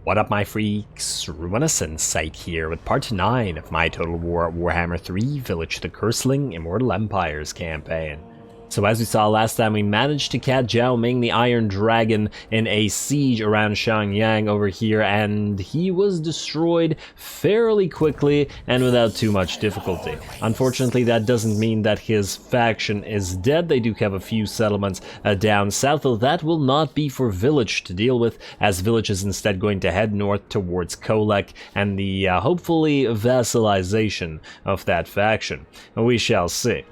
What up, my freaks? RuinusInsight here with part 9 of my Total Warhammer 3 Vilitch the Curseling Immortal Empires campaign. So as we saw last time, we managed to catch Zhao Ming the Iron Dragon in a siege around Xiangyang over here, and he was destroyed fairly quickly and without too much difficulty. Unfortunately, that doesn't mean that his faction is dead. They do have a few settlements down south, though that will not be for Vilitch to deal with, as Vilitch is instead going to head north towards Kolek and the hopefully vassalization of that faction. We shall see.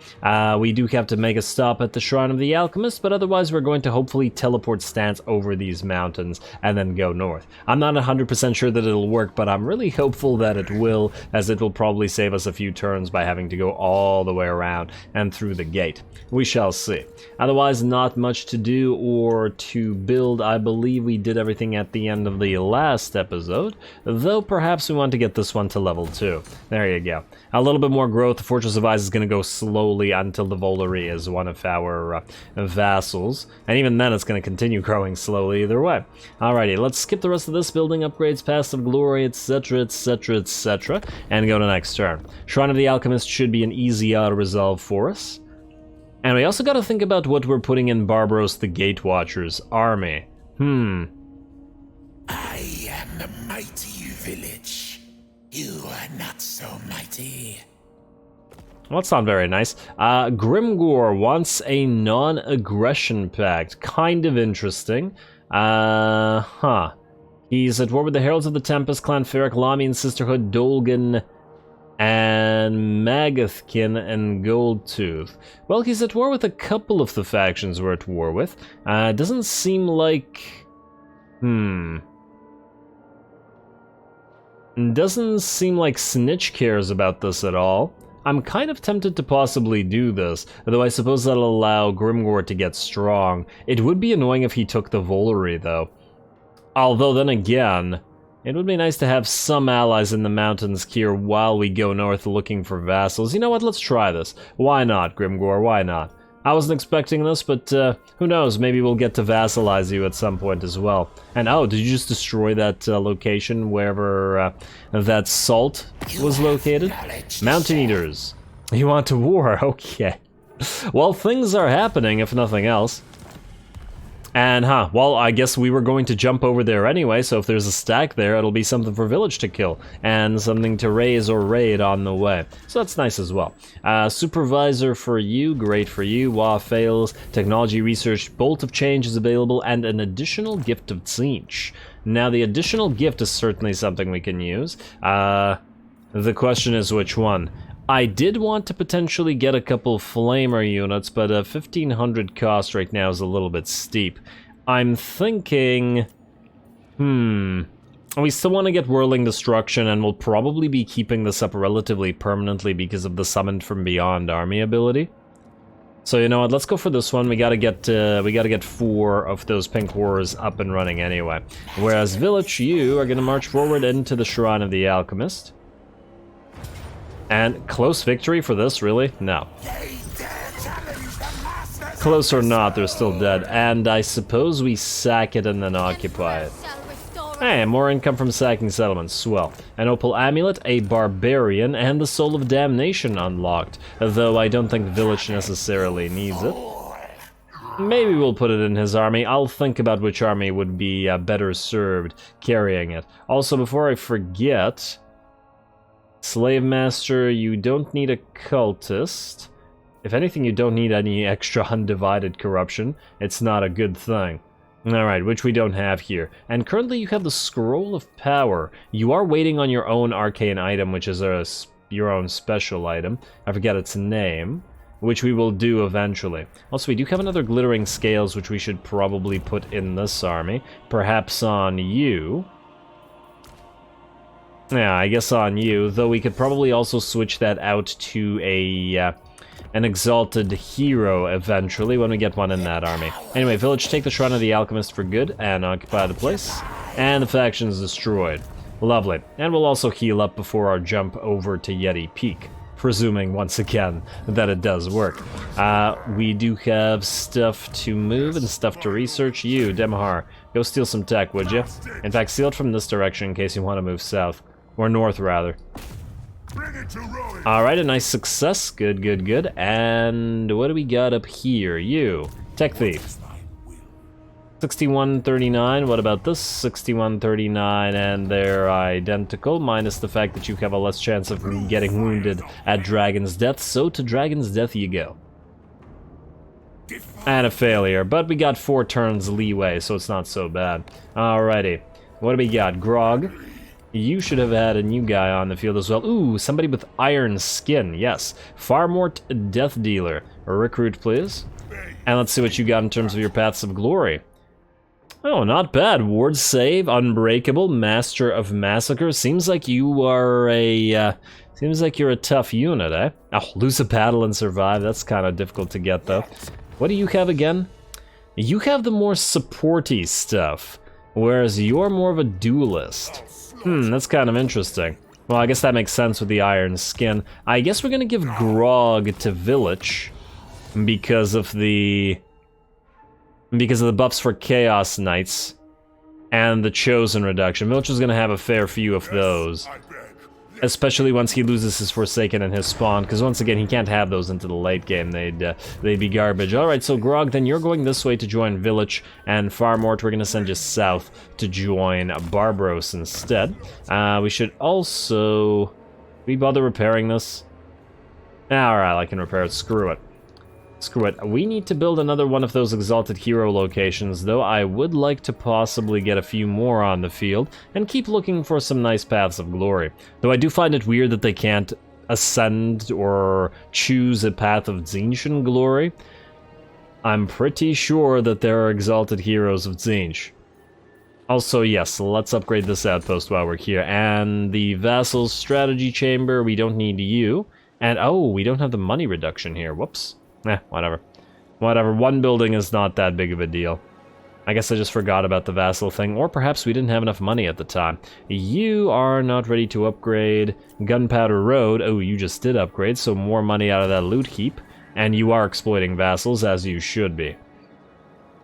We do have to make a stop at the Shrine of the Alchemist, but otherwise we're going to hopefully teleport stance over these mountains and then go north. I'm not 100% sure that it'll work, but I'm really hopeful that it will, as it will probably save us a few turns by having to go all the way around and through the gate. We shall see. Otherwise, not much to do or to build. I believe we did everything at the end of the last episode, though perhaps we want to get this one to level 2. There you go. A little bit more growth. The Fortress of Ice is going to go slowly until the Volary is one of our vassals, and even then it's going to continue growing slowly either way. Alrighty, let's skip the rest of this, building upgrades, passive glory, etc, etc, etc, and go to next turn. Shrine of the Alchemist should be an easy auto-resolve for us. And we also got to think about what we're putting in Barbaros the Gatewatcher's army. I am the mighty Vilitch. You are not so mighty. Well, that's not very nice. Grimgor wants a non-aggression pact. Kind of interesting. He's at war with the Heralds of the Tempest, Clan Ferric, Lamian Sisterhood, Dolgan, and Magathkin and Goldtooth. Well, he's at war with a couple of the factions we're at war with. Doesn't seem like... Doesn't seem like Tzeentch cares about this at all. I'm kind of tempted to possibly do this, though I suppose that'll allow Grimgor to get strong. It would be annoying if he took the Volary, though. Although then again, it would be nice to have some allies in the mountains here while we go north looking for vassals. You know what, let's try this. Why not, Grimgor, why not? I wasn't expecting this, but who knows, maybe we'll get to vassalize you at some point as well. And oh, did you just destroy that location wherever that salt was located? Mountain Eaters. You want to war? Okay. Well, things are happening, if nothing else. And well, I guess we were going to jump over there anyway, so if there's a stack there, it'll be something for Vilitch to kill, and something to raise or raid on the way. So that's nice as well. Supervisor for you, great for you. Wah fails. Technology research, Bolt of Change is available, and an additional gift of Tzeentch. Now, the additional gift is certainly something we can use. The question is which one. I did want to potentially get a couple flamer units, but 1,500 cost right now is a little bit steep. I'm thinking... We still want to get Whirling Destruction, and we'll probably be keeping this up relatively permanently because of the Summoned from Beyond army ability. So you know what, let's go for this one. We gotta get 4 of those pink horrors up and running anyway. Whereas Vilitch, you are gonna march forward into the Shrine of the Alchemist. And close victory for this, really? No. Close or not, they're still dead. And I suppose we sack it and then occupy it. Hey, more income from sacking settlements, swell. An Opal Amulet, a Barbarian, and the Soul of Damnation unlocked. Though I don't think Vilitch necessarily needs it. Maybe we'll put it in his army. I'll think about which army would be better served carrying it. Also, before I forget... Slave Master, you don't need a cultist. If anything, you don't need any extra undivided corruption. It's not a good thing. Alright, which we don't have here. And currently you have the Scroll of Power. You are waiting on your own arcane item, which is your own special item. I forget its name, which we will do eventually. Also, we do have another Glittering Scales, which we should probably put in this army. Perhaps on you. Yeah, I guess on you, though we could probably also switch that out to an Exalted Hero eventually when we get one in that army. Anyway, Vilitch, take the Shrine of the Alchemist for good and occupy the place. And the faction's destroyed. Lovely. And we'll also heal up before our jump over to Yeti Peak. presuming once again that it does work. We do have stuff to move and stuff to research. You, Demahar, go steal some tech, would you? In fact, steal it from this direction in case you want to move south. Or north, rather. Alright, a nice success. Good, good, good. And what do we got up here? You, Tech Thief. 6139, what about this? 6139, and they're identical, minus the fact that you have a less chance of getting wounded at Dragon's Death, so to Dragon's Death you go. And a failure, but we got 4 turns leeway, so it's not so bad. Alrighty, what do we got? Grog, you should have had a new guy on the field as well. Ooh, somebody with iron skin, yes. Farmort Death Dealer, recruit please. And let's see what you got in terms of your Paths of Glory. Oh, not bad. Ward Save, Unbreakable, Master of Massacre. Seems like you are a, seems like you're a tough unit, eh? Oh, lose a battle and survive. That's kind of difficult to get, though. What do you have again? You have the more supporty stuff, whereas you're more of a duelist. That's kind of interesting. Well, I guess that makes sense with the iron skin. I guess we're gonna give Grog to Vilitch because of the buffs for Chaos Knights and the Chosen reduction. Vilitch is going to have a fair few of those, especially once he loses his Forsaken and his Spawn, because once again, he can't have those into the late game. They'd be garbage. Alright, so Grog, then you're going this way to join Vilitch, and Farmort, we're going to send you south to join Barbaros instead. We should also... Can we bother repairing this? Alright, I can repair it. Screw it. Screw it. We need to build another one of those Exalted Hero locations, though I would like to possibly get a few more on the field, and keep looking for some nice Paths of Glory. Though I do find it weird that they can't ascend or choose a Path of Tzeentch Glory. I'm pretty sure that there are Exalted Heroes of Tzeentch. Also, yes, let's upgrade this outpost while we're here. And the Vassal's Strategy Chamber, we don't need you. And, oh, we don't have the money reduction here. Whoops. Whatever. Whatever, one building is not that big of a deal. I guess I just forgot about the vassal thing, or perhaps we didn't have enough money at the time. You are not ready to upgrade Gunpowder Road. Oh, you just did upgrade, so more money out of that loot heap. And you are exploiting vassals, as you should be.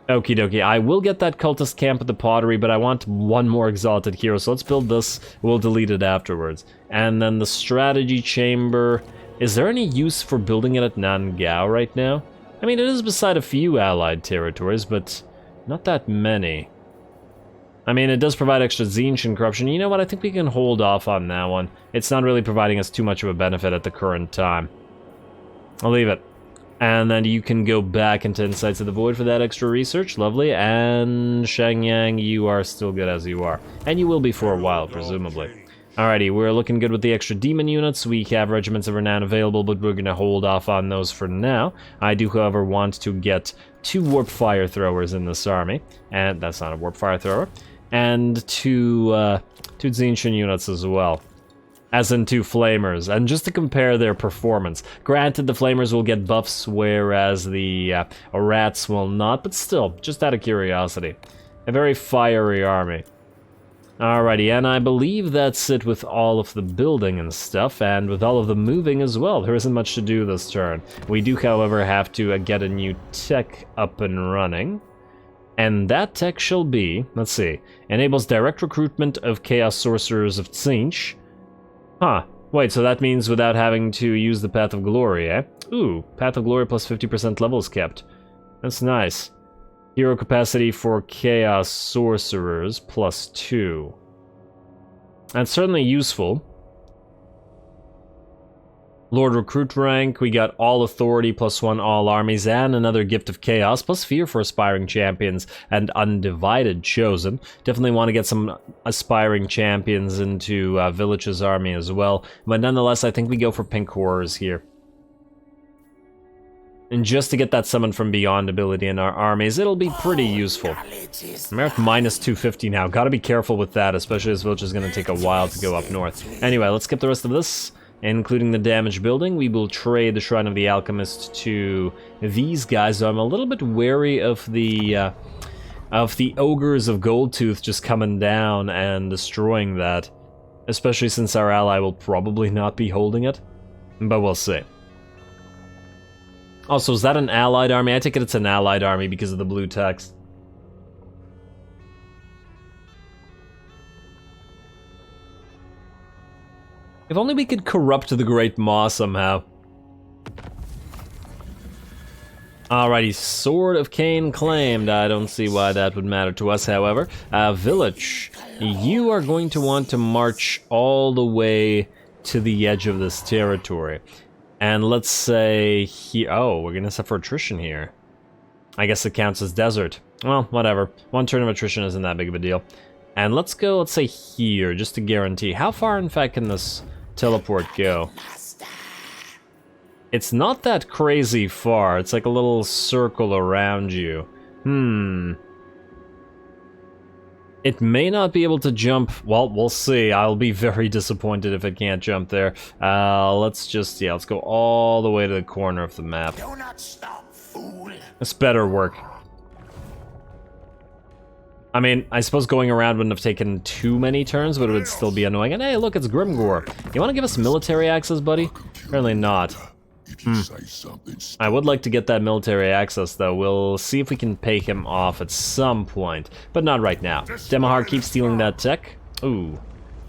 Okie dokie, I will get that cultist camp at the pottery, but I want one more exalted hero, so let's build this. We'll delete it afterwards. And then the strategy chamber... Is there any use for building it at Nangao right now? I mean, it is beside a few allied territories, but not that many. I mean, it does provide extra Tzeentch and corruption. You know what, I think we can hold off on that one. It's not really providing us too much of a benefit at the current time. I'll leave it. And then you can go back into Insights of the Void for that extra research. Lovely. And Shangyang, you are still good as you are. And you will be for a while, presumably. Alrighty, we're looking good with the extra demon units. We have Regiments of Renown available, but we're going to hold off on those for now. I do, however, want to get 2 Warp Fire Throwers in this army. And that's not a Warp Fire Thrower. And 2 Tzeentch units as well. As in 2 Flamers. And just to compare their performance. Granted, the Flamers will get buffs, whereas the Rats will not. But still, just out of curiosity. A very fiery army. Alrighty, and I believe that's it with all of the building and stuff, and with all of the moving as well. There isn't much to do this turn. We do, however, have to get a new tech up and running. And that tech shall be, let's see, enables direct recruitment of Chaos Sorcerers of Tzeentch. Huh, wait, so that means without having to use the Path of Glory, eh? Ooh, Path of Glory plus 50% levels kept. That's nice. Hero capacity for Chaos Sorcerers plus 2. That's certainly useful. Lord Recruit rank, we got all authority plus 1 all armies, and another Gift of Chaos plus fear for aspiring champions and undivided chosen. Definitely want to get some aspiring champions into Vilitch's army as well, but nonetheless I think we go for Pink Horrors here. And just to get that Summon from Beyond ability in our armies, it'll be pretty useful. I'm at minus 250 now. Gotta be careful with that, especially as Vilitch is going to take a while to go up north. Anyway, let's skip the rest of this, including the damage building. We will trade the Shrine of the Alchemist to these guys, so I'm a little bit wary of the Ogres of Goldtooth just coming down and destroying that. Especially since our ally will probably not be holding it. But we'll see. Also, is that an allied army? I take it it's an allied army because of the blue text. If only we could corrupt the Great Maw somehow. Alrighty, Sword of Cain claimed. I don't see why that would matter to us, however. Vilitch, you are going to want to march all the way to the edge of this territory. And let's say here... Oh, we're gonna suffer attrition here. I guess it counts as desert. Well, whatever. One turn of attrition isn't that big of a deal. And let's go, let's say here, just to guarantee. How far, in fact, can this teleport go? It's not that crazy far. It's like a little circle around you. It may not be able to jump. Well, we'll see. I'll be very disappointed if it can't jump there. Let's just, let's go all the way to the corner of the map. Do not stop, fool. This better work. I mean, I suppose going around wouldn't have taken too many turns, but it would still be annoying. And hey, look, it's Grimgor. You want to give us military access, buddy? Apparently not. I would like to get that military access, though. We'll see if we can pay him off at some point, but not right now. Daemonhunters keeps stealing that tech. Ooh,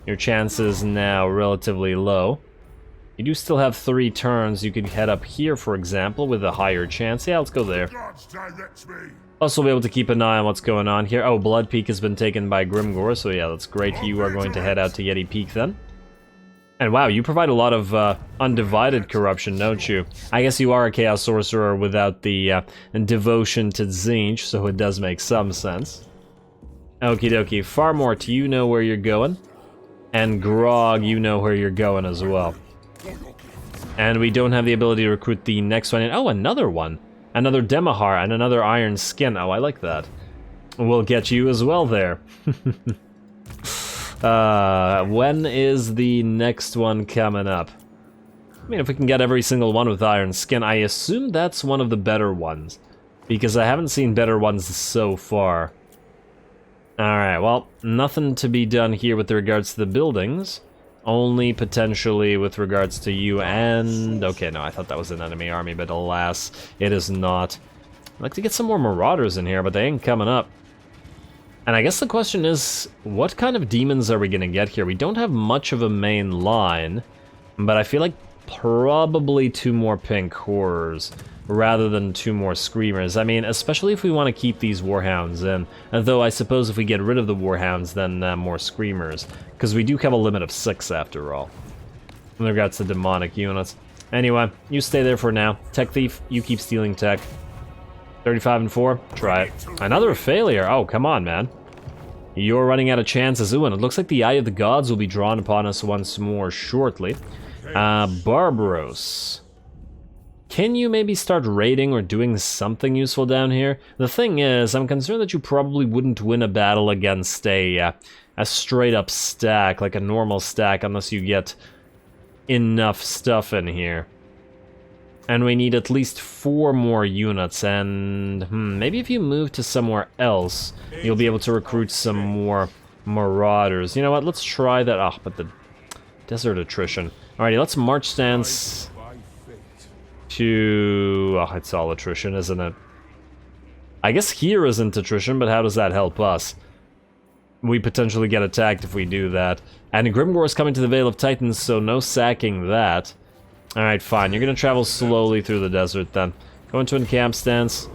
your chances now relatively low. You do still have 3 turns. You could head up here, for example, with a higher chance. Yeah, let's go there. Also, we'll be able to keep an eye on what's going on here. Oh, Blood Peak has been taken by Grimgor, so yeah, that's great. You are going to head out to Yeti Peak then. And wow, you provide a lot of undivided corruption, don't you? I guess you are a Chaos Sorcerer without the devotion to Tzeentch, so it does make some sense. Okie dokie, Farmort, you know where you're going. And Grog, you know where you're going as well. And we don't have the ability to recruit the next one. Oh, another one. Another Daemonhunters and another Iron Skin. Oh, I like that. We'll get you as well there. When is the next one coming up? I mean, if we can get every single one with Iron Skin, I assume that's one of the better ones. Because I haven't seen better ones so far. Alright, well, nothing to be done here with regards to the buildings. Only potentially with regards to you and... Okay, no, I thought that was an enemy army, but alas, it is not. I'd like to get some more Marauders in here, but they ain't coming up. And I guess the question is, what kind of demons are we gonna get here? We don't have much of a main line, but I feel like probably 2 more pink horrors rather than 2 more screamers. I mean, especially if we want to keep these warhounds in. Though I suppose if we get rid of the warhounds, then more screamers, because we do have a limit of 6 after all, in regards to demonic units. Anyway, you stay there for now. Tech Thief, you keep stealing tech. 35 and 4, try it. Another failure. Oh, come on, man. You're running out of chances. Ooh, and it looks like the Eye of the Gods will be drawn upon us once more shortly. Barbaros. Can you maybe start raiding or doing something useful down here? The thing is, I'm concerned that you probably wouldn't win a battle against a straight-up stack, like a normal stack, unless you get enough stuff in here. And we need at least 4 more units, and maybe if you move to somewhere else, you'll be able to recruit some more Marauders. You know what, let's try that. Oh, but the desert attrition. Alrighty, let's march stance to... Oh, it's all attrition, isn't it? I guess here isn't attrition, but how does that help us? We potentially get attacked if we do that. And Grimgor is coming to the Vale of Titans, so no sacking that. Alright, fine. You're gonna travel slowly through the desert then. Go into encamp stance,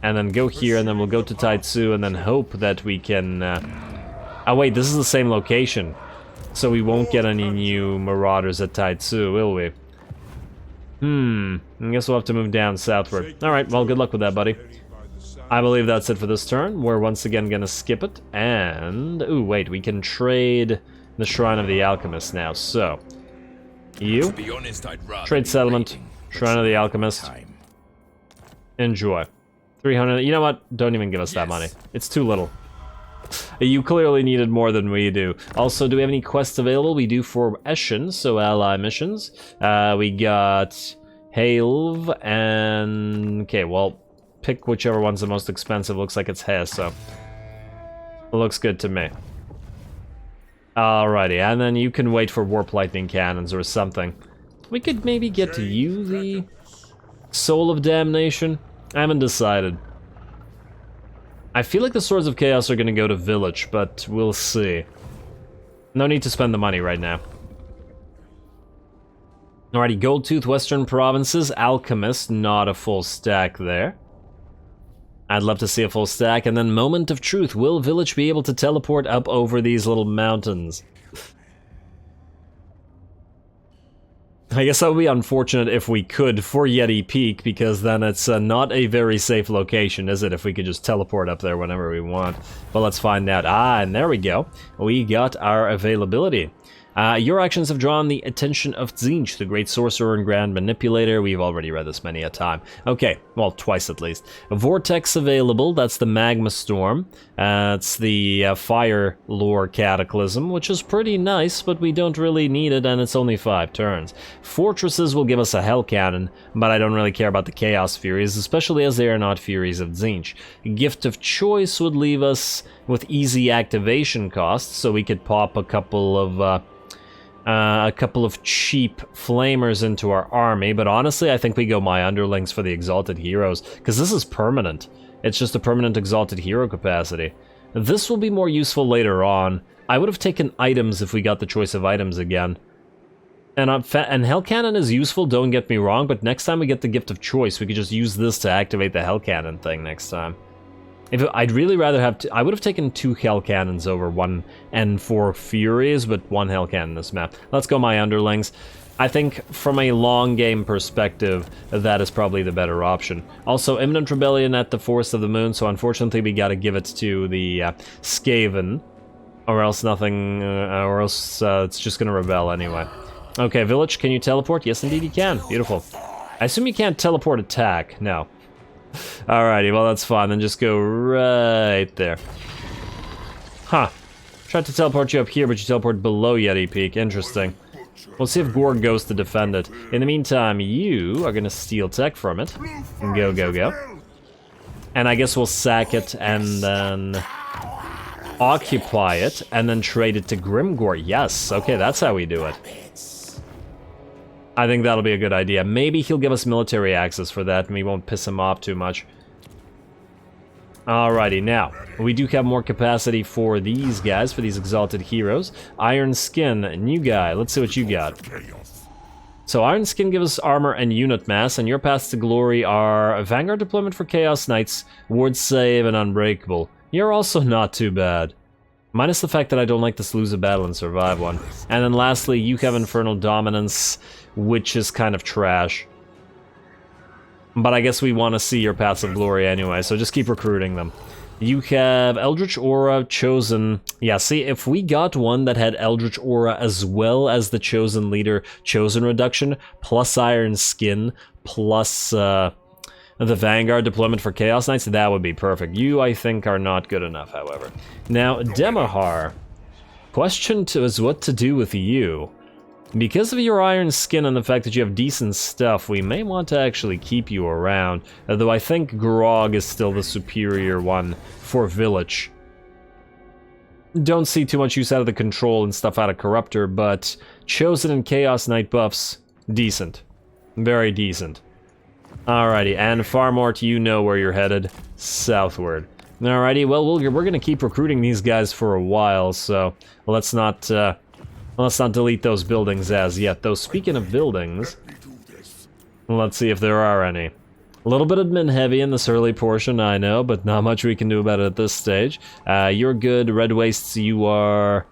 and then go here, and then we'll go to Taitsu, and then hope that we can... Oh wait, this is the same location. So we won't get any new Marauders at Taitsu, will we? I guess we'll have to move down southward. Alright, well, good luck with that, buddy. I believe that's it for this turn. We're once again gonna skip it, and... Ooh, wait, we can trade the Shrine of the Alchemist now, so... You, trade settlement, Shrine of the Alchemist, enjoy. 300, you know what, don't even give us that money. It's too little. You clearly needed more than we do. Also, do we have any quests available? We do for Eschen, so ally missions. We got Halv and... Okay, well, pick whichever one's the most expensive. Looks like it's Hess, so... It looks good to me. Alrighty, and then you can wait for Warp Lightning Cannons or something. We could maybe get you the Soul of Damnation. I haven't decided. I feel like the Swords of Chaos are gonna go to Vilitch, but we'll see. No need to spend the money right now. Alrighty, Goldtooth, Western Provinces, Alchemist, not a full stack there. I'd love to see a full stack, and then Moment of Truth. Will Vilitch be able to teleport up over these little mountains? I guess that would be unfortunate if we could for Yeti Peak, because then it's not a very safe location, is it? If we could just teleport up there whenever we want. But let's find out. Ah, and there we go. We got our availability. Your actions have drawn the attention of Tzeentch, the Great Sorcerer and Grand Manipulator. We've already read this many a time. Okay, well, twice at least. A Vortex available, that's the Magma Storm. It's the Fire Lore Cataclysm, which is pretty nice, but we don't really need it, and it's only 5 turns. Fortresses will give us a Hell Cannon, but I don't really care about the Chaos Furies, especially as they are not Furies of Tzeentch. Gift of Choice would leave us with easy activation costs, so we could pop a couple of cheap flamers into our army, but honestly I think we go my underlings for the Exalted Heroes, because this is permanent. It's just a permanent Exalted Hero capacity. This will be more useful later on. I would have taken items if we got the choice of items again. And Hell Cannon is useful, don't get me wrong, but next time we get the Gift of Choice, we could just use this to activate the Hell Cannon thing next time. I'd really rather have I would have taken 2 Hell Cannons over 1 and 4 Furies, but 1 Hell Cannon this map. Let's go my underlings. I think from a long game perspective, that is probably the better option. Also, Imminent Rebellion at the Forest of the Moon, so unfortunately we gotta give it to the Skaven, or else nothing, or else it's just gonna rebel anyway. Okay, Vilitch, can you teleport? Yes, indeed you can. Beautiful. I assume you can't teleport attack. No. Alrighty, well that's fine, then just go right there. Huh. Tried to teleport you up here, but you teleport below Yeti Peak. Interesting. We'll see if Gorg goes to defend it. In the meantime, you are gonna steal tech from it. Go, go, go. And I guess we'll sack it and then occupy it and then trade it to Grimgor. Yes, okay, that's how we do it. I think that'll be a good idea. Maybe he'll give us military access for that and we won't piss him off too much. Alrighty, now, we do have more capacity for these guys, for these Exalted Heroes. Iron Skin, new guy, let's see what you got. So Iron Skin gives us armor and unit mass, and your paths to glory are Vanguard deployment for Chaos Knights, Ward Save, and Unbreakable. You're also not too bad. Minus the fact that I don't like this lose a battle and survive one. And then lastly, you have Infernal Dominance, which is kind of trash. But I guess we want to see your Paths of Glory anyway, so just keep recruiting them. You have Eldritch Aura, Chosen. Yeah, see, if we got one that had Eldritch Aura as well as the Chosen Leader, Chosen Reduction, plus Iron Skin, plus the Vanguard deployment for Chaos Knights, that would be perfect. You, I think, are not good enough, however. Now, Demahar. Question is what to do with you. Because of your Iron Skin and the fact that you have decent stuff, we may want to actually keep you around. Although I think Grog is still the superior one for Vilitch. Don't see too much use out of the Control and stuff out of Corruptor, but Chosen and Chaos Knight buffs, decent. Very decent. Alrighty, and Farmort, you know where you're headed. Southward. Alrighty, well, we're gonna keep recruiting these guys for a while, so let's not delete those buildings as yet. Though, speaking of buildings, let's see if there are any. A little bit admin heavy in this early portion, I know, but not much we can do about it at this stage. You're good, Red Wastes, you are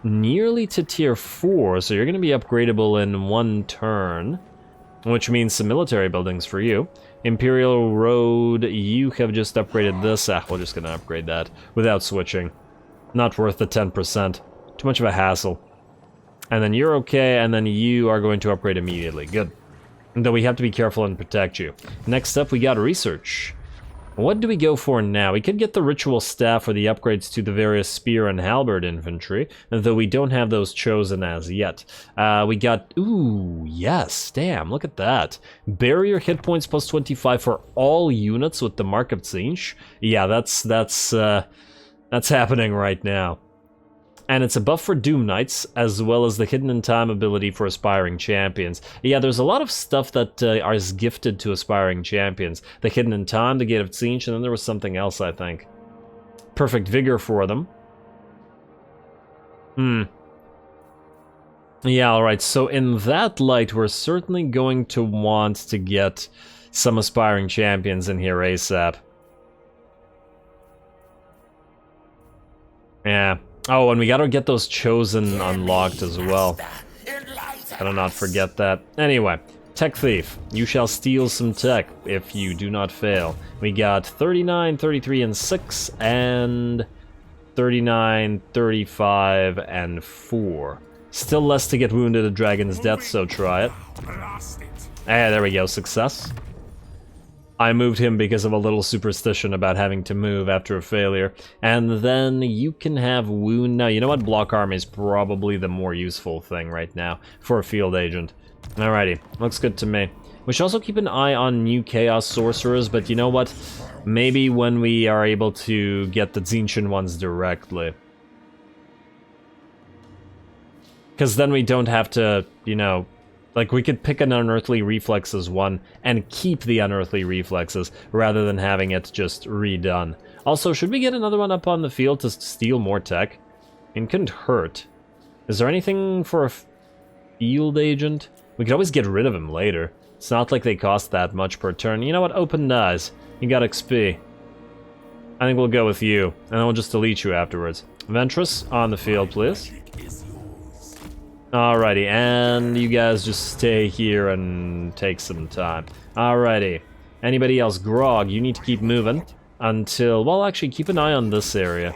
nearly to tier 4, so you're gonna be upgradable in 1 turn. Which means some military buildings for you. Imperial Road, you have just upgraded this. We're just gonna upgrade that without switching. Not worth the 10%. Too much of a hassle. And then you're okay, and then you are going to upgrade immediately. Good. Though we have to be careful and protect you. Next up, we got Research. What do we go for now? We could get the Ritual Staff or the upgrades to the various Spear and Halberd infantry, though we don't have those chosen as yet. We got, ooh, yes, damn, look at that. Barrier hit points plus 25 for all units with the Mark of Tzeentch. Yeah, that's happening right now. And it's a buff for Doom Knights, as well as the Hidden in Time ability for Aspiring Champions. Yeah, there's a lot of stuff that is gifted to Aspiring Champions. The Hidden in Time, the Gate of Tzeentch, and then there was something else, I think. Perfect Vigor for them. Yeah, alright, so in that light, we're certainly going to want to get some Aspiring Champions in here ASAP. Yeah. Oh, and we gotta get those Chosen unlocked as well. Gotta not forget that. Anyway, Tech Thief. You shall steal some tech if you do not fail. We got 39, 33, and 6, and 39, 35, and 4. Still less to get wounded at Dragon's Death, so try it. There we go, success. I moved him because of a little superstition about having to move after a failure. And then you can have wound. Now, you know what? Block army is probably the more useful thing right now for a field agent. Alrighty, looks good to me. We should also keep an eye on new Chaos Sorcerers, but you know what? Maybe when we are able to get the Tzeentch ones directly. Because then we don't have to, you know... Like, we could pick an Unearthly Reflexes one and keep the Unearthly Reflexes, rather than having it just redone. Also, should we get another one up on the field to steal more tech? I mean, couldn't hurt. Is there anything for a field agent? We could always get rid of him later. It's not like they cost that much per turn. You know what? Open Eyes. You got XP. I think we'll go with you, and then we'll just delete you afterwards. Ventress, on the field, please. Alrighty, and you guys just stay here and take some time. Alrighty. Anybody else? Grog, you need to keep moving until... Well, actually, keep an eye on this area.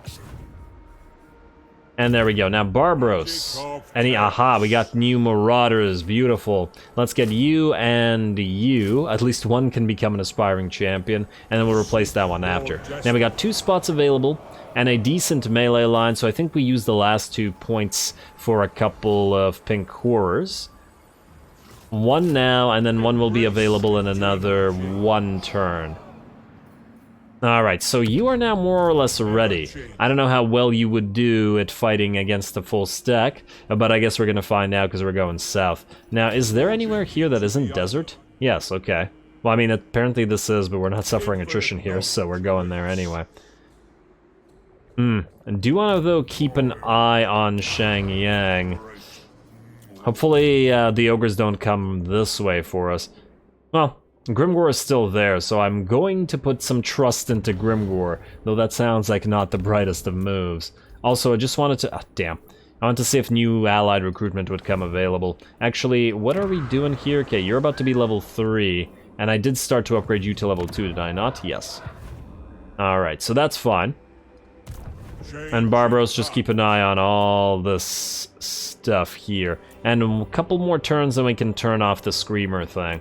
And there we go. Now, Barbros. Aha, we got new Marauders. Beautiful. Let's get you and you. At least one can become an Aspiring Champion, and then we'll replace that one after. Now, we got 2 spots available, and a decent melee line, so I think we use the last 2 points for a couple of Pink Horrors. 1 now, and then 1 will be available in another 1 turn. Alright, so you are now more or less ready. I don't know how well you would do at fighting against a full stack, but I guess we're gonna find out because we're going south. Now, is there anywhere here that isn't desert? Yes, okay. Well, I mean, apparently this is, but we're not suffering attrition here, so we're going there anyway. And do you want to, though, keep an eye on Shangyang? Hopefully, the ogres don't come this way for us. Well, Grimgor is still there, so I'm going to put some trust into Grimgor, though that sounds like not the brightest of moves. Also, I just wanted to... damn. I want to see if new allied recruitment would come available. Actually, what are we doing here? Okay, you're about to be level 3, and I did start to upgrade you to level 2, did I not? Yes. Alright, so that's fine. And Barbaros, just keep an eye on all this stuff here. And a couple more turns, then we can turn off the Screamer thing.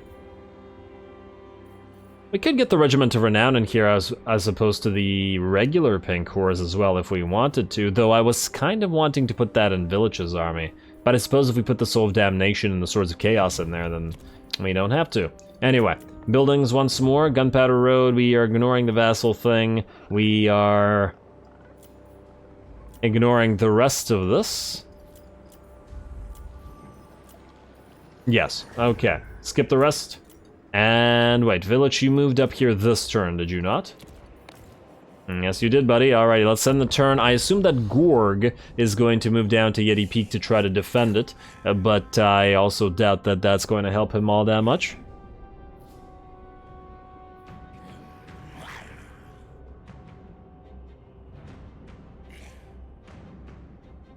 We could get the Regiment of Renown in here as opposed to the regular Pink Horrors as well if we wanted to, though I was kind of wanting to put that in Vilitch's army. But I suppose if we put the Soul of Damnation and the Swords of Chaos in there, then we don't have to. Anyway, buildings once more, Gunpowder Road, we are ignoring the Vassal thing. We are ignoring the rest of this. Yes, okay. Skip the rest. And wait, Vilitch, you moved up here this turn, did you not? Yes, you did, buddy. Alrighty, let's end the turn. I assume that Gorg is going to move down to Yeti Peak to try to defend it, but I also doubt that that's going to help him all that much.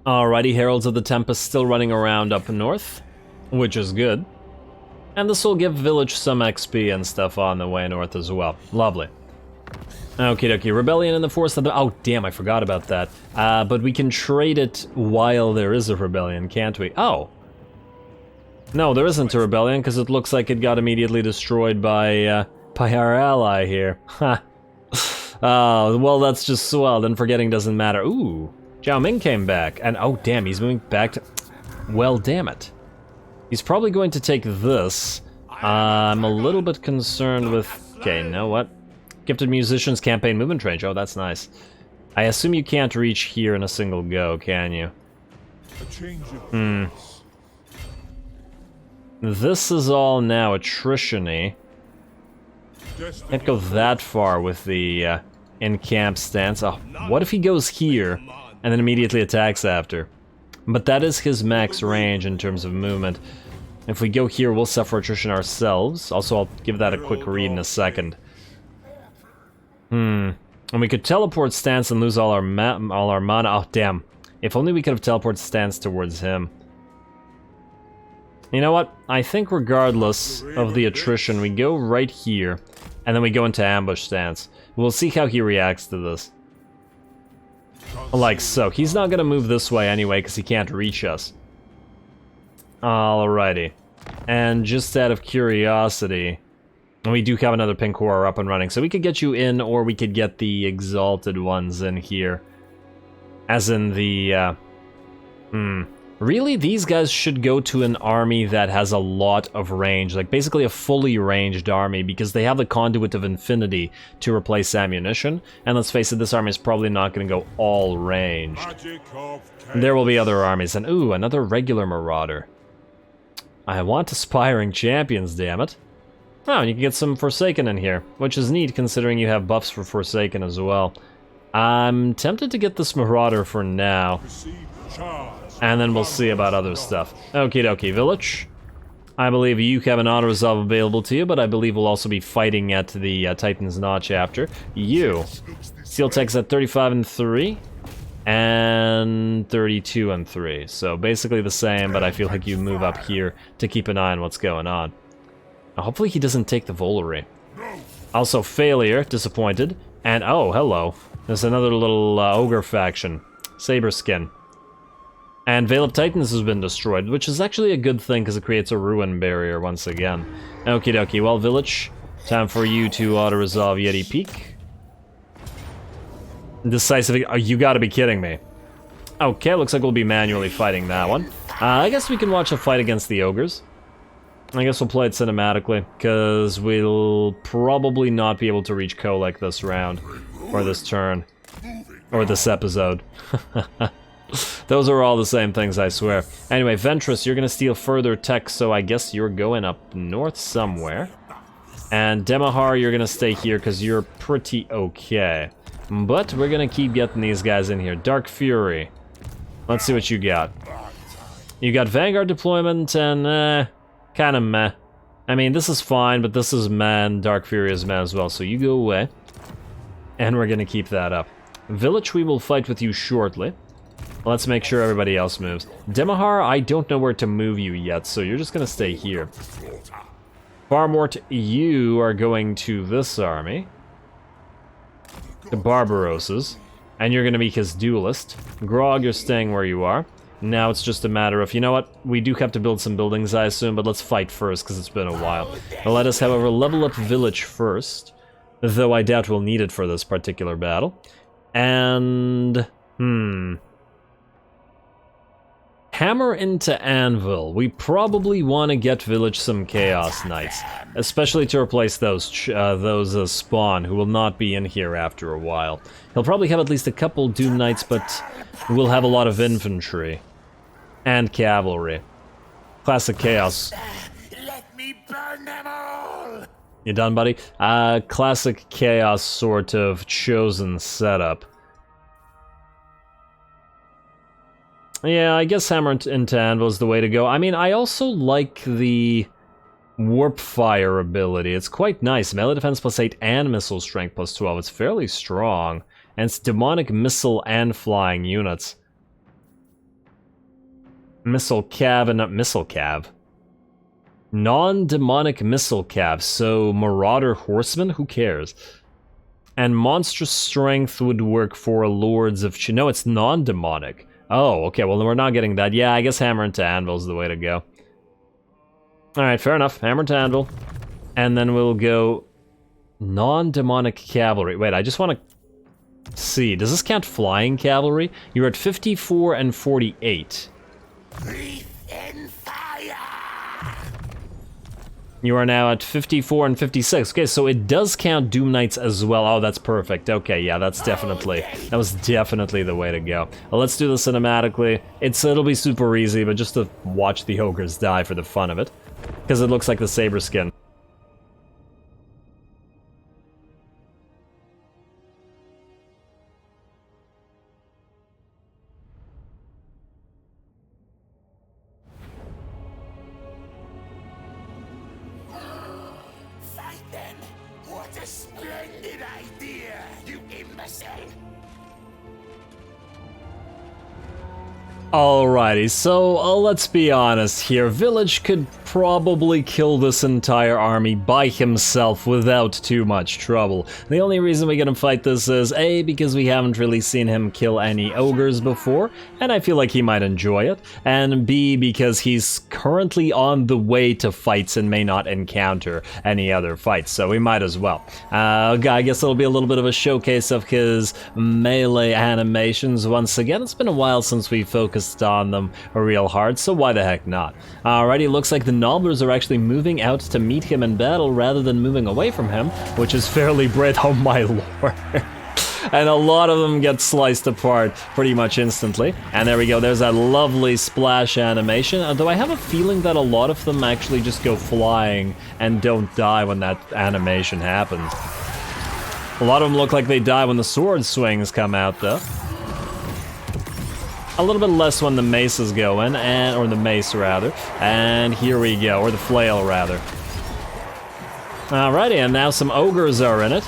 Alrighty, Heralds of the Tempest still running around up north, which is good. And this will give Vilitch some XP and stuff on the way north as well. Lovely. Okie dokie, Rebellion in the Forest of the... Oh, damn, I forgot about that. But we can trade it while there is a Rebellion, can't we? Oh. No, there isn't a Rebellion, because it looks like it got immediately destroyed by our ally here. Ha. Oh, well, that's just swell. Then forgetting doesn't matter. Ooh, Zhao Ming came back. And, oh, damn, he's moving back to... Well, damn it. He's probably going to take this. I'm a little bit concerned with... Okay, you know what? Gifted Musicians Campaign Movement Range. Oh, that's nice. I assume you can't reach here in a single go, can you? A change of pace. This is all now attrition-y. Can't go that far with the in-camp stance. Oh, what if he goes here and then immediately attacks after? But that is his max range in terms of movement. If we go here, we'll suffer attrition ourselves. Also, I'll give that a quick read in a second. And we could teleport stance and lose all our mana. Oh, damn. If only we could have teleported stance towards him. You know what? I think regardless of the attrition, we go right here, and then we go into ambush stance. We'll see how he reacts to this. Like so. He's not gonna move this way anyway, because he can't reach us. Alrighty. And just out of curiosity, we do have another pink horror up and running, so we could get you in, or we could get the exalted ones in here. As in the, Really, these guys should go to an army that has a lot of range, like basically a fully ranged army, because they have the Conduit of Infinity to replace ammunition, and let's face it, this army is probably not going to go all ranged. There will be other armies, and ooh, another regular Marauder. I want aspiring champions, damn it. Oh, and you can get some Forsaken in here, which is neat considering you have buffs for Forsaken as well. I'm tempted to get this Marauder for now. And then we'll see about other stuff. Okie dokie, Vilitch. I believe you have an auto-resolve available to you, but I believe we'll also be fighting at the Titan's Knot chapter. You. Steel Tech's at 35 and 3. And 32 and 3. So basically the same, but I feel like you move up here to keep an eye on what's going on. Now, hopefully he doesn't take the Volary. Also, failure, disappointed. And oh, hello. There's another little ogre faction. Saberskin. And Veil of Titans has been destroyed, which is actually a good thing because it creates a ruin barrier once again. Okie dokie, well, Vilitch, time for you to auto-resolve Yeti Peak. Decisive, oh, you gotta be kidding me. Okay, looks like we'll be manually fighting that one. I guess we can watch a fight against the ogres. I guess we'll play it cinematically, because we'll probably not be able to reach Kolek this round, or this turn, or this episode. Those are all the same things, I swear. Anyway, Ventress, you're gonna steal further tech, so I guess you're going up north somewhere. And Demahar, you're gonna stay here, because you're pretty okay. But we're gonna keep getting these guys in here. Dark Fury. Let's see what you got. You got Vanguard deployment, and kinda meh. I mean, this is fine, but this is meh, and Dark Fury is meh as well, so you go away. And we're gonna keep that up. Vilitch, we will fight with you shortly. Let's make sure everybody else moves. Demahar, I don't know where to move you yet, so you're just gonna stay here. Farmort, you are going to this army. The Barbarosses. And you're gonna be his duelist. Grog, you're staying where you are. Now it's just a matter of, you know what? We do have to build some buildings, I assume, but let's fight first, because it's been a while. Now let us, however, level up Vilitch first. Though I doubt we'll need it for this particular battle. And... Hammer into Anvil. We probably want to get Vilitch some Chaos Knights, especially to replace those Spawn, who will not be in here after a while. He'll probably have at least a couple Doom Knights, but we'll have a lot of infantry and cavalry. Classic Chaos. Let me burn them all! You done, buddy? Classic Chaos sort of chosen setup. Yeah, I guess Hammer into Anvil is the way to go. I mean, I also like the Warp Fire ability. It's quite nice. Melee defense +8 and missile strength +12. It's fairly strong. And it's demonic missile and flying units. Missile cav and not missile cav. Non-demonic missile cav. So Marauder Horseman? Who cares? And monstrous strength would work for Lords of no, it's non-demonic. Oh, okay, well, we're not getting that. Yeah, I guess Hammer into Anvil is the way to go. Alright, fair enough. Hammer into Anvil. And then we'll go... Non-demonic cavalry. Wait, I just want to see. Does this count flying cavalry? You're at 54 and 48. Breathe in fire! You are now at 54 and 56. Okay, so it does count Doom Knights as well. Oh, that's perfect. Okay, yeah, that was definitely the way to go. Well, let's do this cinematically. It'll be super easy, but just to watch the ogres die for the fun of it, because it looks like the saber skin. What a splendid idea, you imbecile! Alrighty, so let's be honest here. Vilitch could probably kill this entire army by himself without too much trouble. The only reason we get him fight this is A, because we haven't really seen him kill any ogres before, and I feel like he might enjoy it, and B, because he's currently on the way to fights and may not encounter any other fights, so we might as well. I guess it'll be a little bit of a showcase of his melee animations once again. It's been a while since we focused on them real hard, so why the heck not? Alrighty, looks like the Nobblers are actually moving out to meet him in battle rather than moving away from him, which is fairly brave. Oh my lord. And a lot of them get sliced apart pretty much instantly. And there we go, there's that lovely splash animation, although I have a feeling that a lot of them actually just go flying and don't die when that animation happens. A lot of them look like they die when the sword swings come out though. A little bit less when the mace is going, or the mace rather, and here we go, or the flail rather. Alrighty, and now some ogres are in it,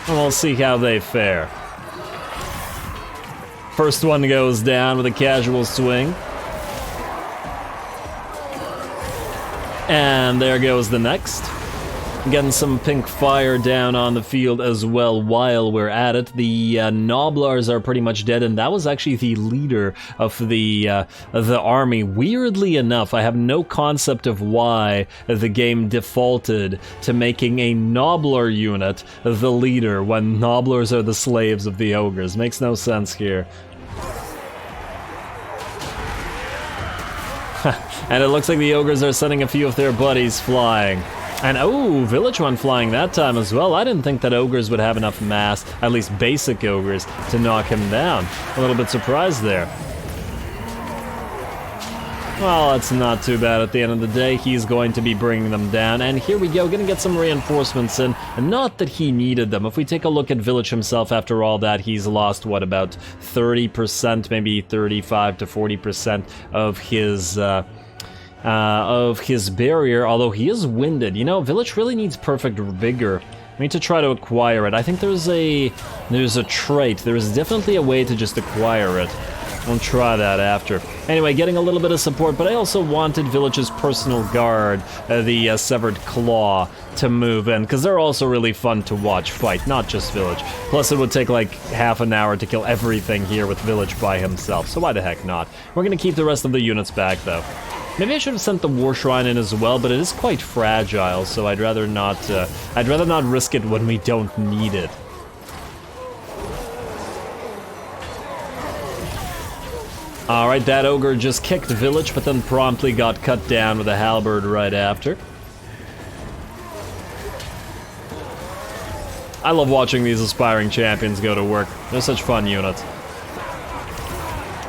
and we'll see how they fare. First one goes down with a casual swing. And there goes the next. Getting some pink fire down on the field as well while we're at it. The Nobblers are pretty much dead, and that was actually the leader of the army. Weirdly enough, I have no concept of why the game defaulted to making a Nobbler unit the leader when Nobblers are the slaves of the ogres. Makes no sense here. And it looks like the ogres are sending a few of their buddies flying. And oh, Vilitch went flying that time as well. I didn't think that ogres would have enough mass, at least basic ogres, to knock him down. A little bit surprised there. Well, that's not too bad at the end of the day. He's going to be bringing them down. And here we go, gonna get some reinforcements in. And not that he needed them. If we take a look at Vilitch himself, after all that, he's lost, what, about 30%, maybe 35 to 40% of his barrier, although he is winded. You know, Vilitch really needs perfect vigor. We need to try to acquire it. I think there's a trait. There's definitely a way to just acquire it. We'll try that after. Anyway, getting a little bit of support, but I also wanted Vilitch's personal guard, the Severed Claw, to move in, because they're also really fun to watch fight, not just Vilitch. Plus, it would take like half an hour to kill everything here with Vilitch by himself, so why the heck not? We're gonna keep the rest of the units back, though. Maybe I should have sent the War Shrine in as well, but it is quite fragile, so I'd rather not risk it when we don't need it. Alright, that ogre just kicked Vilitch, but then promptly got cut down with a halberd right after. I love watching these aspiring champions go to work. They're such fun units.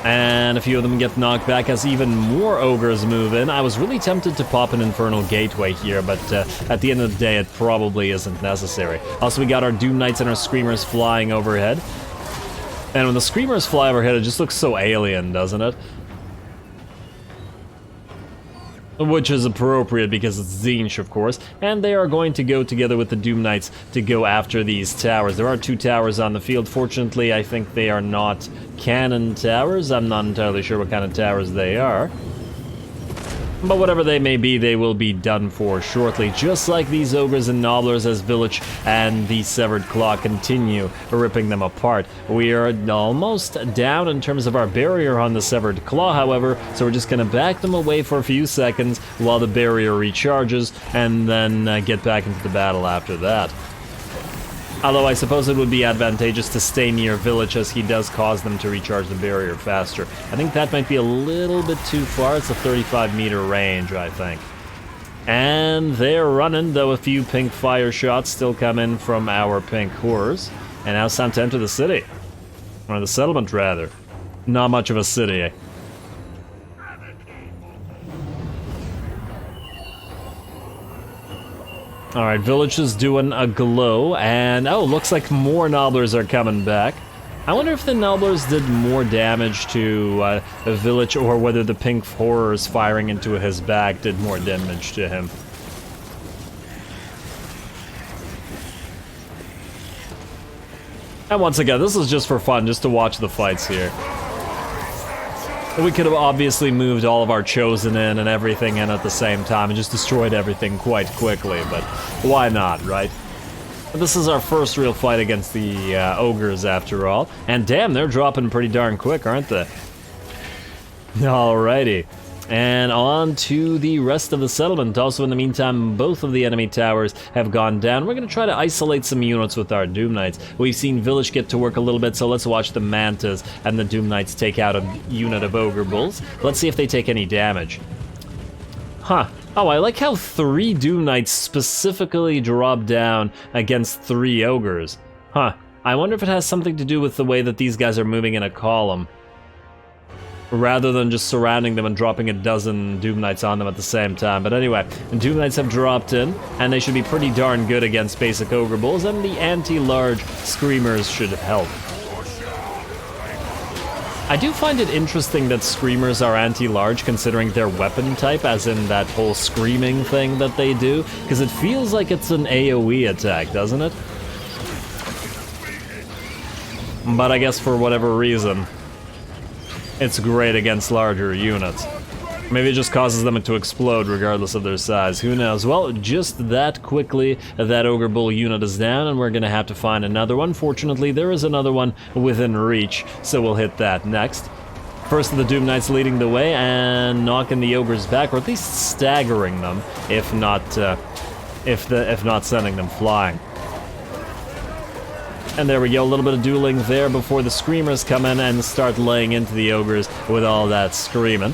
And a few of them get knocked back as even more ogres move in. I was really tempted to pop an Infernal Gateway here, but at the end of the day, it probably isn't necessary. Also, we got our Doom Knights and our Screamers flying overhead. And when the Screamers fly overhead, it just looks so alien, doesn't it? Which is appropriate because it's Tzeentch, of course, and they are going to go together with the Doom Knights to go after these towers. There are 2 towers on the field. Fortunately, I think they are not cannon towers. I'm not entirely sure what kind of towers they are. But whatever they may be, they will be done for shortly, just like these ogres and nobblers as Vilitch and the Severed Claw continue ripping them apart. We are almost down in terms of our barrier on the Severed Claw, however, so we're just going to back them away for a few seconds while the barrier recharges, and then get back into the battle after that. Although I suppose it would be advantageous to stay near Vilitch as he does cause them to recharge the barrier faster. I think that might be a little bit too far. It's a 35-meter range, I think. And they're running, though a few pink fire shots still come in from our pink horrors. And now it's time to enter the city. Or the settlement, rather. Not much of a city, eh? Alright, Vilitch is doing a glow, and oh, looks like more Nobblers are coming back. I wonder if the Nobblers did more damage to Vilitch, or whether the pink horrors firing into his back did more damage to him. And once again, this is just for fun, just to watch the fights here. We could have obviously moved all of our Chosen in and everything in at the same time and just destroyed everything quite quickly, but why not, right? This is our first real fight against the Ogres, after all. And damn, they're dropping pretty darn quick, aren't they? Alrighty. And on to the rest of the settlement. Also, in the meantime, both of the enemy towers have gone down. We're going to try to isolate some units with our Doom Knights. We've seen Vilitch get to work a little bit, so let's watch the Mantas and the Doom Knights take out a unit of Ogre Bulls. Let's see if they take any damage. Huh. Oh, I like how 3 Doom Knights specifically drop down against 3 Ogres. Huh. I wonder if it has something to do with the way that these guys are moving in a column, rather than just surrounding them and dropping a dozen Doom Knights on them at the same time. But anyway, Doom Knights have dropped in, and they should be pretty darn good against basic Ogre Bulls, and the anti-large Screamers should help. I do find it interesting that Screamers are anti-large, considering their weapon type, as in that whole screaming thing that they do, because it feels like it's an AoE attack, doesn't it? But I guess for whatever reason, it's great against larger units. Maybe it just causes them to explode regardless of their size, who knows? Well, just that quickly, that Ogre Bull unit is down, and we're gonna have to find another one. Fortunately, there is another one within reach, so we'll hit that next. First of the Doom Knights leading the way and knocking the Ogres back, or at least staggering them, if not sending them flying. And there we go, a little bit of dueling there before the Screamers come in and start laying into the Ogres with all that screaming.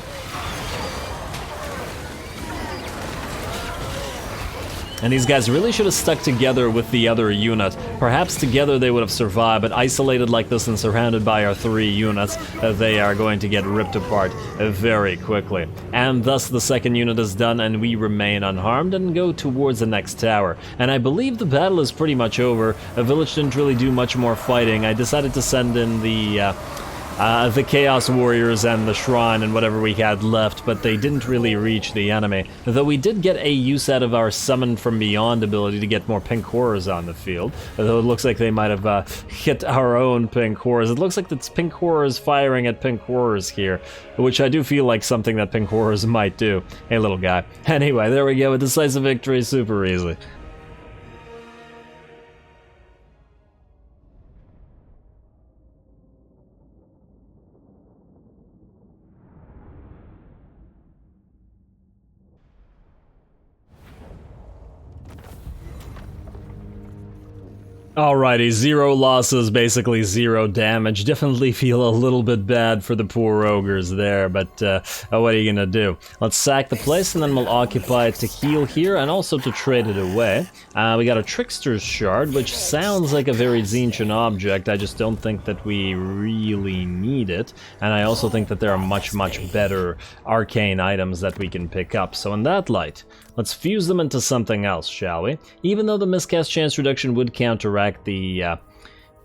And these guys really should have stuck together with the other unit. Perhaps together they would have survived, but isolated like this and surrounded by our 3 units, they are going to get ripped apart very quickly. And thus the second unit is done, and we remain unharmed and go towards the next tower. And I believe the battle is pretty much over. Vilitch didn't really do much more fighting. I decided to send in the Chaos Warriors and the Shrine and whatever we had left, but they didn't really reach the enemy. Though we did get a use out of our Summon from Beyond ability to get more Pink Horrors on the field. Though it looks like they might have hit our own Pink Horrors. It looks like it's Pink Horrors firing at Pink Horrors here, which I do feel like something that Pink Horrors might do. Hey, little guy. Anyway, there we go. A decisive victory, super easy. Alrighty, 0 losses, basically 0 damage. Definitely feel a little bit bad for the poor Ogres there, but what are you gonna do? Let's sack the place and then we'll occupy it to heal here and also to trade it away. We got a Trickster's Shard, which sounds like a very Tzeentch object. I just don't think that we really need it, and I also think that there are much better arcane items that we can pick up. So in that light, let's fuse them into something else, shall we? Even though the miscast chance reduction would counteract the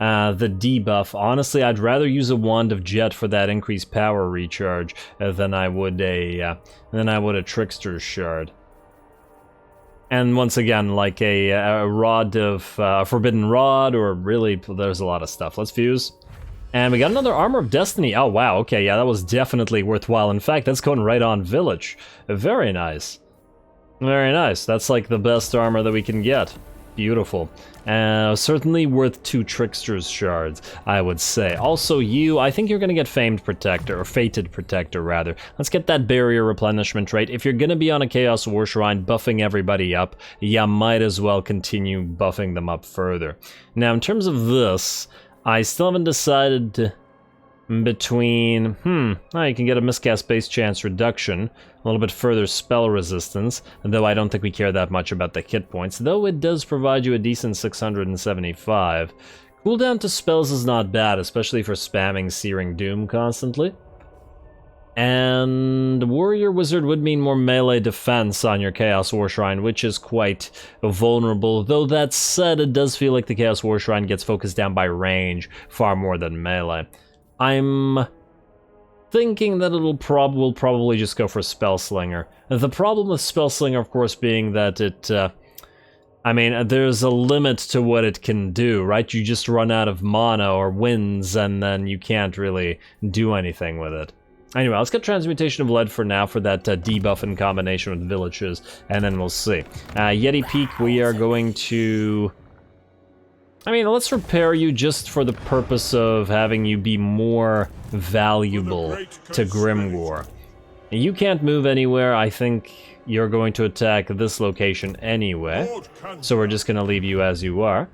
debuff, honestly, I'd rather use a Wand of Jet for that increased power recharge than I would a Trickster's Shard. And once again, like a Rod of Forbidden Rod, or really, there's a lot of stuff. Let's fuse. And we got another Armor of Destiny. Oh wow, okay, yeah, that was definitely worthwhile. In fact, that's going right on Vilitch. Very nice. Very nice. That's like the best armor that we can get. Beautiful. Certainly worth 2 Trickster's Shards, I would say. Also I think you're gonna get Famed Protector, or Fated Protector rather. Let's get that Barrier Replenishment rate. If you're gonna be on a Chaos War Shrine buffing everybody up, you might as well continue buffing them up further. Now in terms of this, I still haven't decided to... between, oh, you can get a miscast base chance reduction, a little bit further spell resistance, though I don't think we care that much about the hit points, though it does provide you a decent 675. Cooldown to spells is not bad, especially for spamming Searing Doom constantly. And Warrior Wizard would mean more melee defense on your Chaos War Shrine, which is quite vulnerable, though that said, it does feel like the Chaos War Shrine gets focused down by range far more than melee. I'm thinking that we'll probably just go for Spellslinger. The problem with Spellslinger, of course, being that it, I mean, there's a limit to what it can do, right? You just run out of mana or winds, and then you can't really do anything with it. Anyway, let's get Transmutation of Lead for now for that debuff in combination with Villages, and then we'll see. Yeti Peak, we are going to... I mean, let's repair you just for the purpose of having you be more valuable to Grimgor. You can't move anywhere. I think you're going to attack this location anyway, so we're just going to leave you as you are.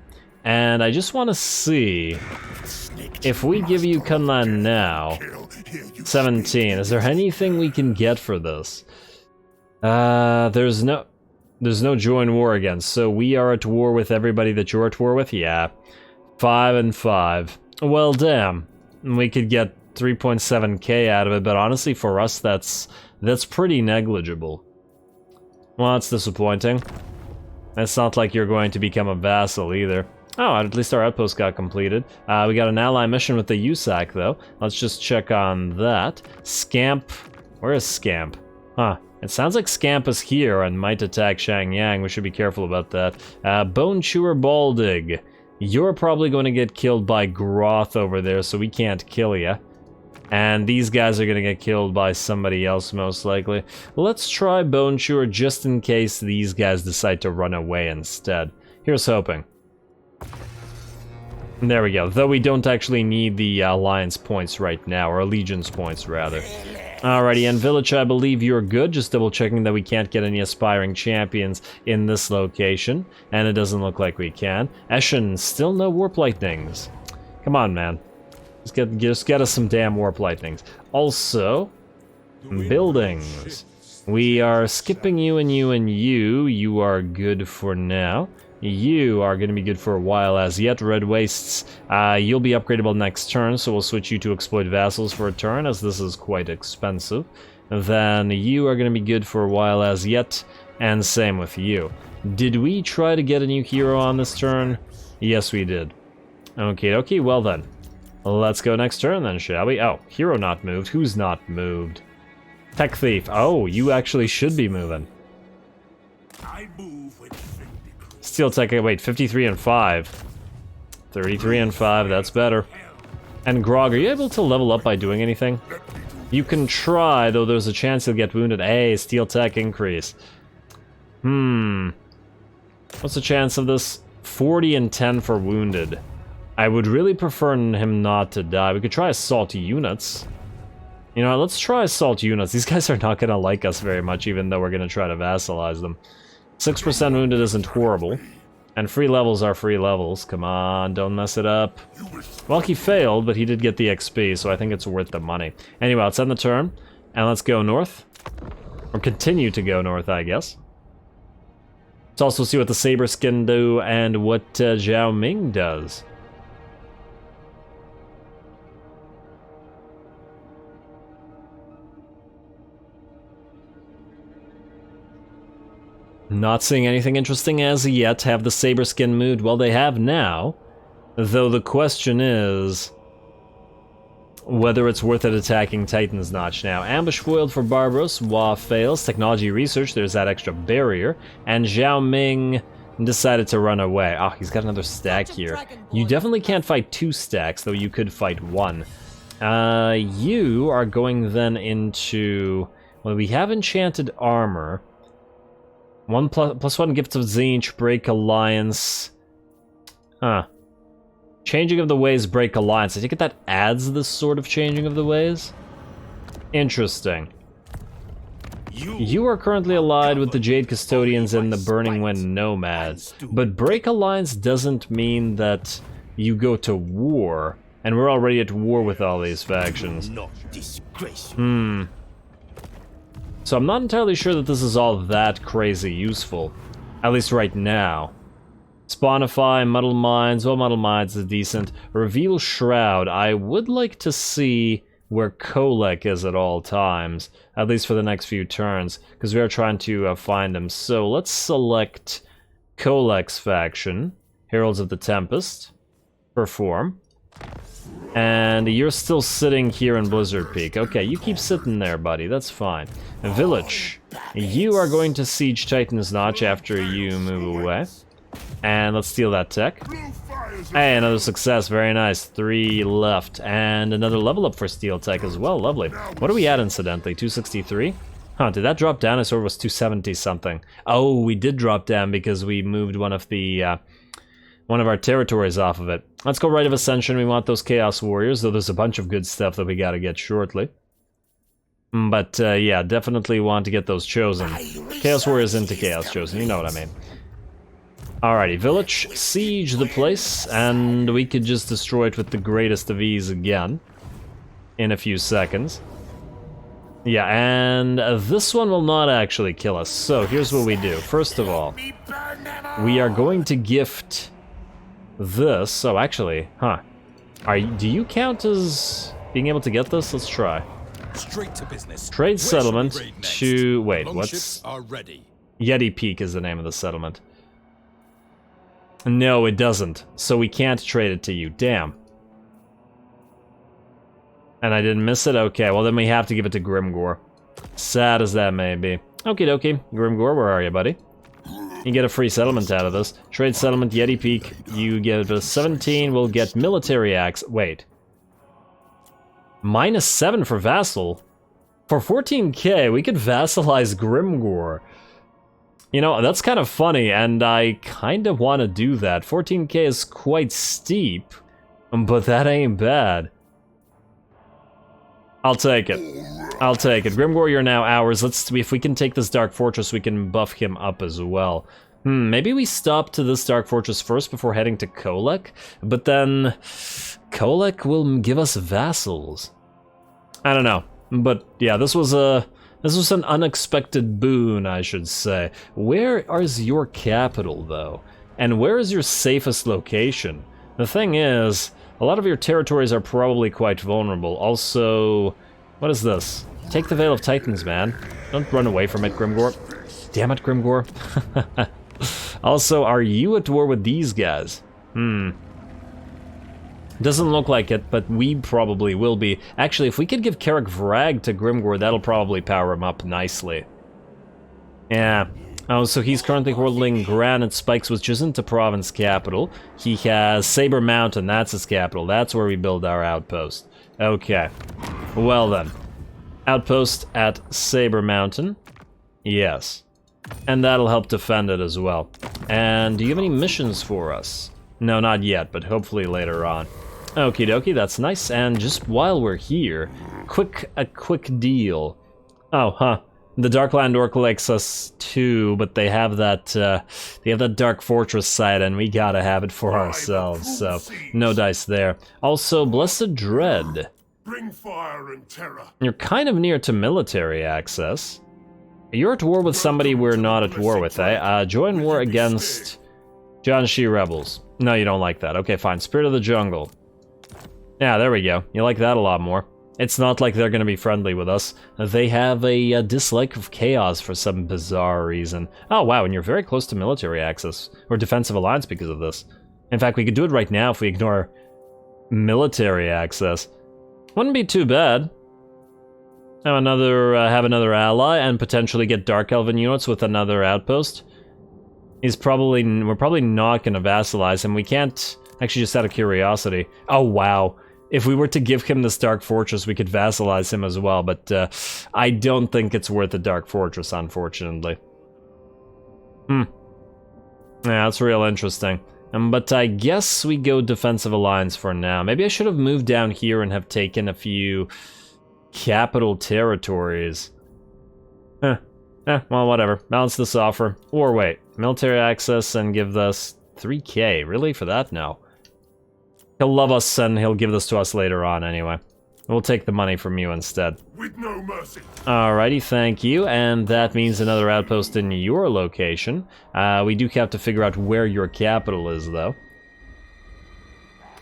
And I just want to see if we give you Kunlan now, 17, is there anything we can get for this? There's no join war against, so we are at war with everybody that you're at war with? Yeah. 5 and 5. Well, damn. We could get 3.7k out of it, but honestly, for us, that's pretty negligible. Well, that's disappointing. It's not like you're going to become a vassal, either. Oh, at least our outpost got completed. We got an ally mission with the USAC, though. Let's just check on that. Scamp. Where is Scamp? Huh. It sounds like Scamp is here and might attack Shangyang. We should be careful about that. Bone Chewer Baldig. You're probably going to get killed by Groth over there, so we can't kill you. And these guys are going to get killed by somebody else, most likely. Let's try Bone Chewer just in case these guys decide to run away instead. Here's hoping. There we go, though we don't actually need the Alliance points right now, or Allegiance points, rather. Alrighty, and Vilitch, I believe you're good, just double checking that we can't get any aspiring champions in this location, and it doesn't look like we can. Eshin, still no Warp Lightnings. Come on, man. Just get us some damn Warp Lightnings. Also, buildings. We are skipping you and you and you. You are good for now. You are going to be good for a while as yet. Red Wastes, you'll be upgradable next turn, so we'll switch you to Exploit Vassals for a turn, as this is quite expensive. Then you are going to be good for a while as yet, and same with you. Did we try to get a new hero on this turn? Yes, we did. Okay, well then. Let's go next turn then, shall we? Oh, hero not moved. Who's not moved? Tech Thief. Oh, you actually should be moving. I move with Steel Tech, wait, 53 and 5. 33 and 5, that's better. And Grog, are you able to level up by doing anything? You can try, though there's a chance you'll get wounded. Hey, Steel Tech increase. What's the chance of this? 40 and 10 for wounded. I would really prefer him not to die. We could try Assault Units. You know, let's try Assault Units. These guys are not gonna like us very much, even though we're gonna try to vassalize them. 6% wounded isn't horrible. And free levels are free levels. Come on, don't mess it up. Well, he failed, but he did get the XP, so I think it's worth the money. Anyway, let's end the turn, and let's go north. Or continue to go north, I guess. Let's also see what the Saberskin do and what Zhao Ming does. Not seeing anything interesting as yet. Have the Saberskin moved? Well, they have now. Though the question is whether it's worth it attacking Titan's Notch now. Ambush foiled for Barbaros. Wah fails. Technology research, there's that extra barrier. And Zhao Ming decided to run away. Oh, he's got another stack here. You definitely can't fight 2 stacks, though you could fight 1. You are going then into... Well, we have Enchanted Armor. +1 Gift of Tzeentch, Break Alliance. Huh. Changing of the Ways, Break Alliance. I think that adds this sort of changing of the ways. Interesting. You are currently allied with the Jade Custodians and the Burning Wind Nomads, but Break Alliance doesn't mean that you go to war And we're already at war with all these factions. Not disgraceful. So I'm not entirely sure that this is all that crazy useful. At least right now. Spawnify, Muddle Minds. Well, Muddle Minds is decent. Reveal Shroud. I would like to see where Kolek is at all times. At least for the next few turns. Because we are trying to find him. So let's select Kolek's faction. Heralds of the Tempest. Perform. And you're still sitting here in Blizzard Peak. Okay, you keep sitting there, buddy. That's fine. Vilitch. You are going to siege Titan's Notch after you move away. And let's steal that tech. Hey, another success. Very nice. 3 left. And another level up for steel tech as well. Lovely. What are we at, incidentally? 263? Huh, did that drop down? I saw it was 270 something. Oh, we did drop down because we moved one of our territories off of it. Let's go Rite of Ascension. We want those Chaos Warriors, though there's a bunch of good stuff that we gotta get shortly. But, yeah, definitely want to get those chosen. Chaos Warriors into Chaos Chosen, you know what I mean. Alrighty, Vilitch, siege the place, and we could just destroy it with the greatest of ease again. In a few seconds. Yeah, and this one will not actually kill us. So, here's what we do. First of all, we are going to gift this. Oh, actually, huh. Do you count as being able to get this? Let's try. Straight to business. Trade settlement to... Wait, Longships what's... are ready. Yeti Peak is the name of the settlement. No, it doesn't. So we can't trade it to you. Damn. And I didn't miss it? Okay, well then we have to give it to Grimgor. Sad as that may be. Okie dokie. Grimgor, where are you, buddy? You get a free settlement out of this. Trade settlement, Yeti Peak. You get a 17, we'll get military axe. Wait. -7 for vassal? For 14k, we could vassalize Grimgor. You know, that's kind of funny, and I kind of want to do that. 14k is quite steep, but that ain't bad. I'll take it. I'll take it. Grimgor, you're now ours. Let's see if we can take this Dark Fortress, we can buff him up as well. Maybe we stop to this Dark Fortress first before heading to Kolek, but then Kolek will give us vassals. I don't know, but yeah, this was an unexpected boon, I should say. Where is your capital, though? And where is your safest location? The thing is, a lot of your territories are probably quite vulnerable. Also, what is this? Take the Veil of Titans, man. Don't run away from it, Grimgor. Damn it, Grimgor. Also, are you at war with these guys? Doesn't look like it, but we probably will be. Actually, if we could give Carrick Vrag to Grimgor, that'll probably power him up nicely. Yeah. Oh, so he's currently holding Granite Spikes, which isn't a province capital. He has Saber Mountain, that's his capital. That's where we build our outpost. Okay. Well then. Outpost at Saber Mountain. Yes. And that'll help defend it as well. And do you have any missions for us? No, not yet, but hopefully later on. Okie dokie, that's nice. And just while we're here, a quick deal. Oh, huh. The Darkland Orc likes us too, but they have that Dark Fortress side, and we gotta have it for ourselves, so no dice there. Also, Blessed Dread. Bring fire and terror. You're kind of near to military access. You're at war with somebody we're not at war with, eh? Join war against Jiangxi rebels. No, you don't like that. Okay, fine. Spirit of the Jungle. Yeah, there we go. You like that a lot more. It's not like they're gonna be friendly with us. They have a dislike of chaos for some bizarre reason. Oh wow, and you're very close to military access, or defensive alliance because of this. In fact, we could do it right now if we ignore military access. Wouldn't be too bad. Have another ally and potentially get Dark Elven units with another outpost. We're probably not gonna vassalize him. We can't, actually, just out of curiosity. Oh wow. If we were to give him this Dark Fortress, we could vassalize him as well, but I don't think it's worth a Dark Fortress, unfortunately. Yeah, that's real interesting. But I guess we go Defensive Alliance for now. Maybe I should have moved down here and have taken a few capital territories. Well, whatever. Balance this offer. Or wait, military access and give us 3k. Really? For that? No. He'll love us and he'll give this to us later on anyway. We'll take the money from you instead. With no mercy. Alrighty, thank you, and that means another outpost in your location. We do have to figure out where your capital is, though.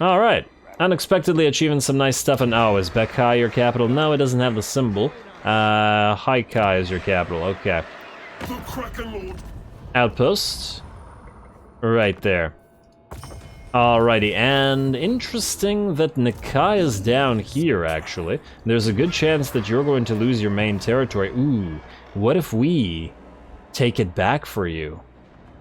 Alright, unexpectedly achieving some nice stuff, and oh, is Bekai your capital? No, it doesn't have the symbol. Haikai is your capital, okay. The Kraken Lord. Outpost. Right there. Alrighty, and interesting that Nakai is down here, actually. There's a good chance that you're going to lose your main territory. Ooh, what if we take it back for you?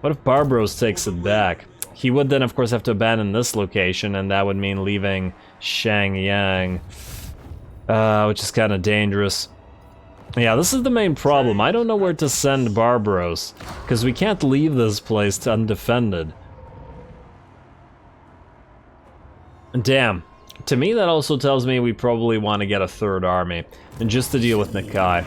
What if Barbros takes it back? He would then, of course, have to abandon this location, and that would mean leaving Shangyang, which is kind of dangerous. Yeah, this is the main problem. I don't know where to send Barbros, because we can't leave this place undefended. Damn. To me, that also tells me we probably want to get a third army, and just to deal with Nakai.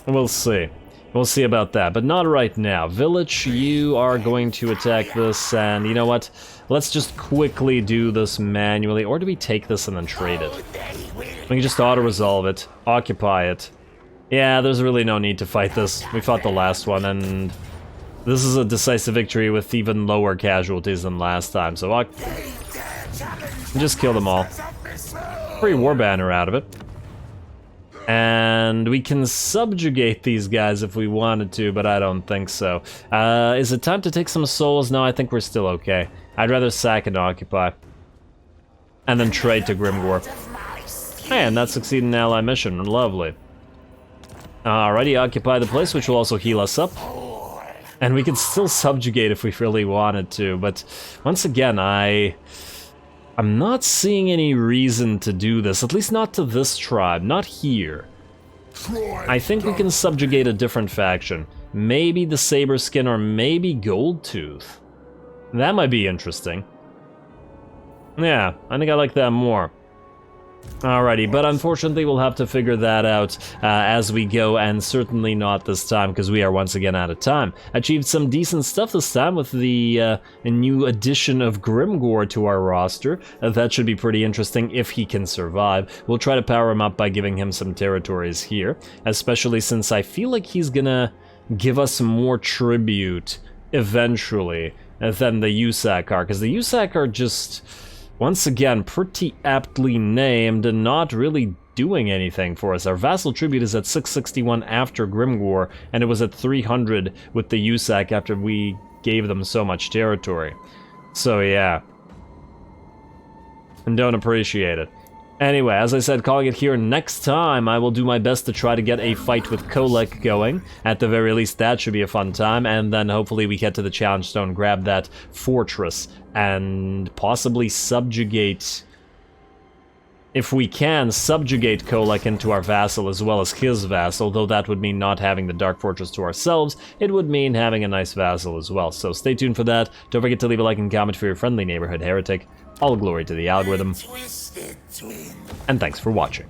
We'll see. We'll see about that, but not right now. Vilitch, you are going to attack this, and you know what? Let's just quickly do this manually, or do we take this and then trade it? We can just auto-resolve it, occupy it. Yeah, there's really no need to fight this. We fought the last one, and this is a decisive victory with even lower casualties than last time, so I'll just kill them all. Free war banner out of it. And we can subjugate these guys if we wanted to, but I don't think so. Is it time to take some souls? No, I think we're still okay. I'd rather sack and occupy. And then trade to Grimgor. And that succeeded in ally mission, lovely. Alrighty, occupy the place, which will also heal us up. And we can still subjugate if we really wanted to, but once again, I'm not seeing any reason to do this, at least not to this tribe, not here. I think we can subjugate a different faction. Maybe the Saberskin or maybe Goldtooth. That might be interesting. Yeah, I think I like that more. Alrighty, but unfortunately we'll have to figure that out as we go, and certainly not this time, because we are once again out of time. Achieved some decent stuff this time with the new addition of Grimgor to our roster. That should be pretty interesting if he can survive. We'll try to power him up by giving him some territories here, especially since I feel like he's gonna give us more tribute eventually than the Yusak are, because the Yusak are just, once again, pretty aptly named and not really doing anything for us. Our vassal tribute is at 661 after Grimgor, and it was at 300 with the Yusak after we gave them so much territory. So yeah. And don't appreciate it. Anyway, as I said, calling it here. Next time, I will do my best to try to get a fight with Kolek going. At the very least, that should be a fun time, and then hopefully we get to the Challenge Stone, grab that fortress, and possibly subjugate... If we can, subjugate Kolek into our vassal as well as his vassal, though that would mean not having the Dark Fortress to ourselves, it would mean having a nice vassal as well. So stay tuned for that. Don't forget to leave a like and comment for your friendly neighborhood heretic. All glory to the algorithm. And thanks for watching.